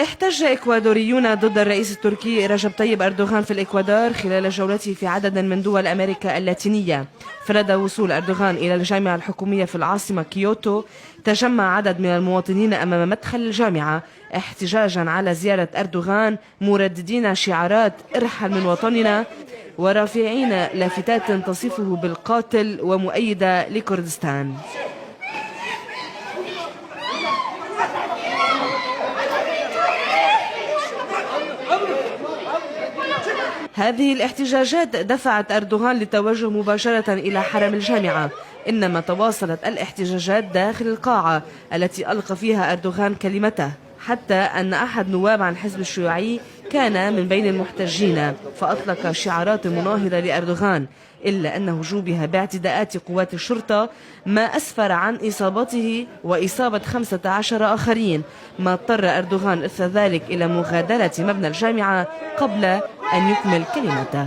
احتج إكوادوريون ضد الرئيس التركي رجب طيب أردوغان في الإكوادور خلال جولته في عدد من دول أمريكا اللاتينية. فلدى وصول أردوغان إلى الجامعة الحكومية في العاصمة كيوتو، تجمع عدد من المواطنين أمام مدخل الجامعة احتجاجا على زيارة أردوغان، مرددين شعارات ارحل من وطننا ورافعين لافتات تصفه بالقاتل ومؤيدة لكردستان. هذه الاحتجاجات دفعت أردوغان للتوجه مباشرة إلى حرم الجامعة، إنما تواصلت الاحتجاجات داخل القاعة التي ألقى فيها أردوغان كلمته، حتى أن أحد نواب عن الحزب الشيوعي كان من بين المحتجين فأطلق شعارات مناهضة لأردوغان، إلا أنه جوبه باعتداءات قوات الشرطة، ما أسفر عن إصابته وإصابة 15 آخرين، ما اضطر أردوغان إثر ذلك إلى مغادرة مبنى الجامعة قبل أن يكمل كلمته.